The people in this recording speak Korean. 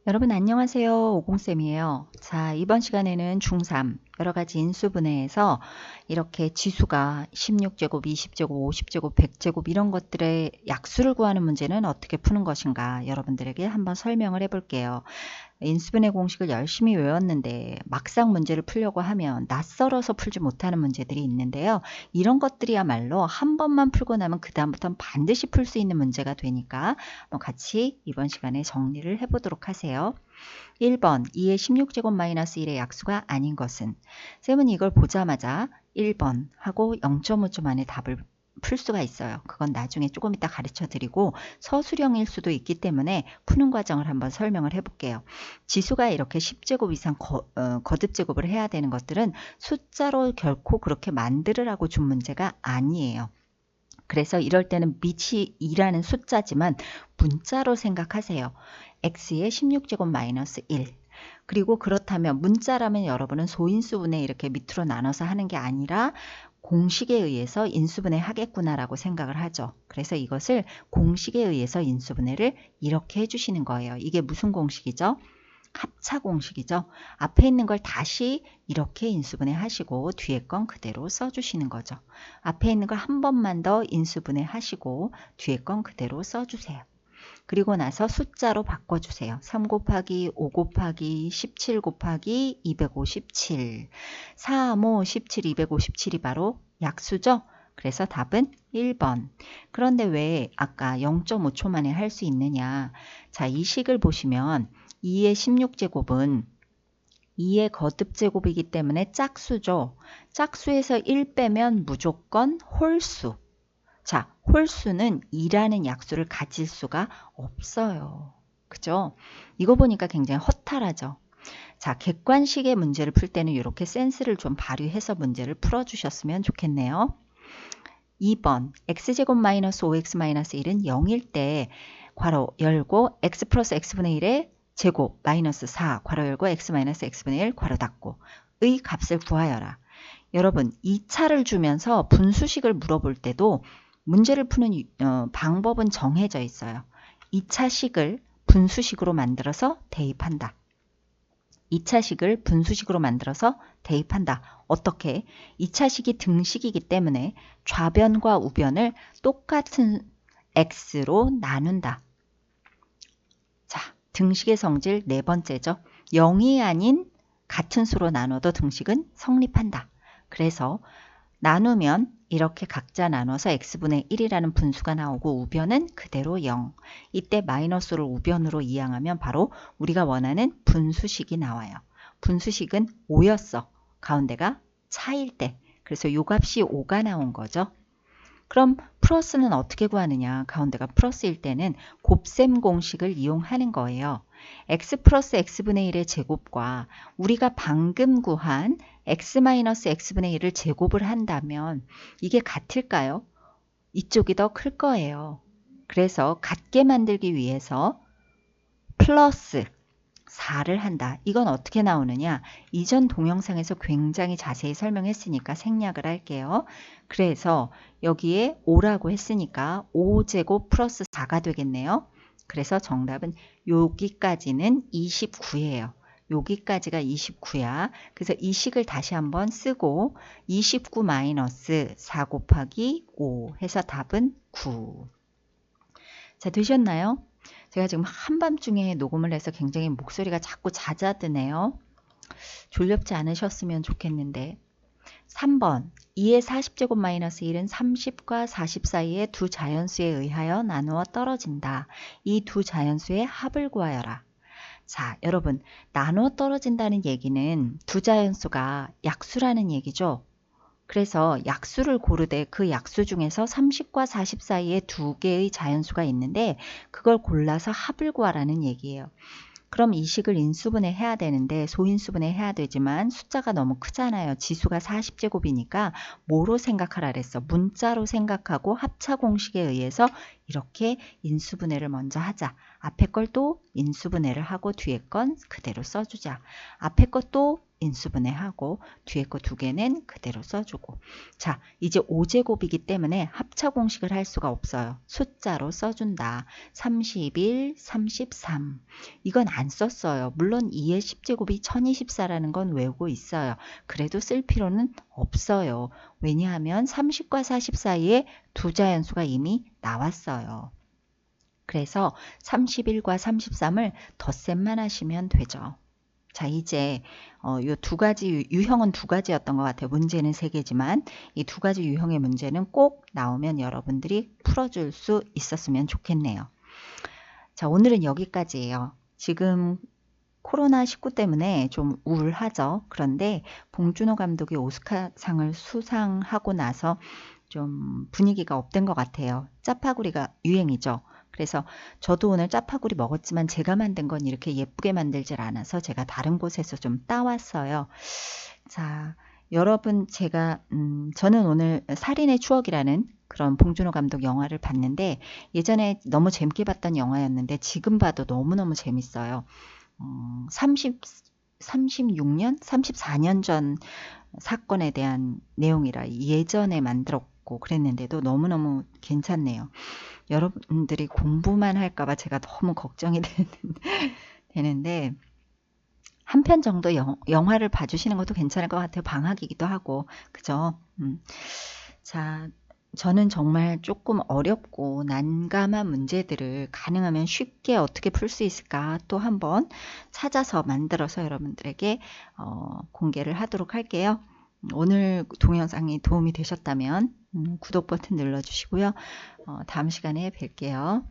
여러분 안녕하세요. 오공쌤이에요. 자, 이번 시간에는 중3 여러가지 인수분해에서 이렇게 지수가 16제곱, 20제곱, 50제곱, 100제곱 이런 것들의 약수를 구하는 문제는 어떻게 푸는 것인가 여러분들에게 한번 설명을 해볼게요. 인수분해 공식을 열심히 외웠는데 막상 문제를 풀려고 하면 낯설어서 풀지 못하는 문제들이 있는데요. 이런 것들이야말로 한 번만 풀고 나면 그 다음부터는 반드시 풀 수 있는 문제가 되니까 같이 이번 시간에 정리를 해보도록 하세요. 1번 2의 16제곱 마이너스 1의 약수가 아닌 것은? 쌤은 이걸 보자마자 1번 하고 0.5초 만에 답을 풀 수가 있어요. 그건 나중에 조금 이따 가르쳐 드리고 서술형일 수도 있기 때문에 푸는 과정을 한번 설명을 해볼게요. 지수가 이렇게 10제곱 이상 거듭제곱을 해야 되는 것들은 숫자로 결코 그렇게 만들으라고 준 문제가 아니에요. 그래서 이럴 때는 밑이 2라는 숫자지만 문자로 생각하세요. x의 16제곱 마이너스 1. 그리고 그렇다면 문자라면 여러분은 소인수분해 이렇게 밑으로 나눠서 하는 게 아니라 공식에 의해서 인수분해 하겠구나라고 생각을 하죠. 그래서 이것을 공식에 의해서 인수분해를 이렇게 해주시는 거예요. 이게 무슨 공식이죠? 합차 공식이죠. 앞에 있는 걸 다시 이렇게 인수분해 하시고 뒤에 건 그대로 써주시는 거죠. 앞에 있는 걸 한 번만 더 인수분해 하시고 뒤에 건 그대로 써주세요. 그리고 나서 숫자로 바꿔주세요. 3 곱하기 5 곱하기 17 곱하기 257 3, 5, 17, 257이 바로 약수죠. 그래서 답은 1번. 그런데 왜 아까 0.5초 만에 할 수 있느냐. 자, 이 식을 보시면 2의 16제곱은 2의 거듭제곱이기 때문에 짝수죠. 짝수에서 1 빼면 무조건 홀수. 자, 홀수는 2라는 약수를 가질 수가 없어요. 그죠? 이거 보니까 굉장히 허탈하죠. 자, 객관식의 문제를 풀 때는 이렇게 센스를 좀 발휘해서 문제를 풀어주셨으면 좋겠네요. 2번 x제곱 마이너스 5x 마이너스 1은 0일 때 괄호 열고 x 플러스 x분의 1의 제곱 마이너스 4 괄호 열고 x 마이너스 x분의 1 괄호 닫고 의 값을 구하여라. 여러분 2차를 주면서 분수식을 물어볼 때도 문제를 푸는 방법은 정해져 있어요. 2차 식을 분수식으로 만들어서 대입한다. 2차 식을 분수식으로 만들어서 대입한다. 어떻게? 2차 식이 등식이기 때문에 좌변과 우변을 똑같은 x로 나눈다. 자, 등식의 성질 네 번째죠. 0이 아닌 같은 수로 나눠도 등식은 성립한다. 그래서 나누면 이렇게 각자 나눠서 x분의 1이라는 분수가 나오고 우변은 그대로 0. 이때 마이너스를 우변으로 이항하면 바로 우리가 원하는 분수식이 나와요. 분수식은 5였어. 가운데가 차일 때. 그래서 요 값이 5가 나온 거죠. 그럼 플러스는 어떻게 구하느냐. 가운데가 플러스일 때는 곱셈 공식을 이용하는 거예요. x 플러스 x분의 1의 제곱과 우리가 방금 구한 x 마이너스 x분의 1을 제곱을 한다면 이게 같을까요? 이쪽이 더 클 거예요. 그래서 같게 만들기 위해서 플러스 4를 한다. 이건 어떻게 나오느냐? 이전 동영상에서 굉장히 자세히 설명했으니까 생략을 할게요. 그래서 여기에 5라고 했으니까 5제곱 플러스 4가 되겠네요. 그래서 정답은 여기까지는 29예요. 여기까지가 29야. 그래서 이 식을 다시 한번 쓰고 29 마이너스 4 곱하기 5 해서 답은 9. 자, 되셨나요? 제가 지금 한밤중에 녹음을 해서 굉장히 목소리가 자꾸 잦아드네요. 졸렵지 않으셨으면 좋겠는데 3번 2의 40제곱 마이너스 1은 30과 40 사이의 두 자연수에 의하여 나누어 떨어진다. 이 두 자연수의 합을 구하여라. 자, 여러분 나누어 떨어진다는 얘기는 두 자연수가 약수라는 얘기죠. 그래서 약수를 고르되 그 약수 중에서 30과 40 사이에 두 개의 자연수가 있는데 그걸 골라서 합을 구하라는 얘기예요. 그럼 이 식을 인수분해 해야 되는데 소인수분해 해야 되지만 숫자가 너무 크잖아요. 지수가 40제곱이니까 뭐로 생각하라 그랬어? 문자로 생각하고 합차 공식에 의해서 이렇게 인수분해를 먼저 하자. 앞에 걸 또 인수분해를 하고 뒤에 건 그대로 써주자. 앞에 것도 인수분해하고 뒤에 거 두 개는 그대로 써주고. 자, 이제 5제곱이기 때문에 합차 공식을 할 수가 없어요. 숫자로 써준다. 31, 33. 이건 안 썼어요. 물론 2의 10제곱이 1024라는 건 외우고 있어요. 그래도 쓸 필요는 없어요. 왜냐하면 30과 40 사이에 두 자연수가 이미 나왔어요. 그래서 31과 33을 덧셈만 하시면 되죠. 자, 이제 이 두 가지 유형은 두 가지였던 것 같아요. 문제는 세 개지만 이 두 가지 유형의 문제는 꼭 나오면 여러분들이 풀어줄 수 있었으면 좋겠네요. 자, 오늘은 여기까지예요. 지금 코로나19 때문에 좀 우울하죠. 그런데 봉준호 감독이 오스카상을 수상하고 나서 좀 분위기가 업된 것 같아요. 짜파구리가 유행이죠. 그래서 저도 오늘 짜파구리 먹었지만 제가 만든 건 이렇게 예쁘게 만들질 않아서 제가 다른 곳에서 좀 따왔어요. 자, 여러분 저는 오늘 살인의 추억이라는 그런 봉준호 감독 영화를 봤는데 예전에 너무 재밌게 봤던 영화였는데 지금 봐도 너무너무 재밌어요. 36년, 34년 전 사건에 대한 내용이라 예전에 만들었고 그랬는데도 너무너무 괜찮네요. 여러분들이 공부만 할까봐 제가 너무 걱정이 되는데 한 편 정도 영화를 봐주시는 것도 괜찮을 것 같아요. 방학이기도 하고 그죠? 자, 저는 정말 조금 어렵고 난감한 문제들을 가능하면 쉽게 어떻게 풀 수 있을까 또 한번 찾아서 만들어서 여러분들에게 공개를 하도록 할게요. 오늘 동영상이 도움이 되셨다면 구독 버튼 눌러주시고요. 다음 시간에 뵐게요.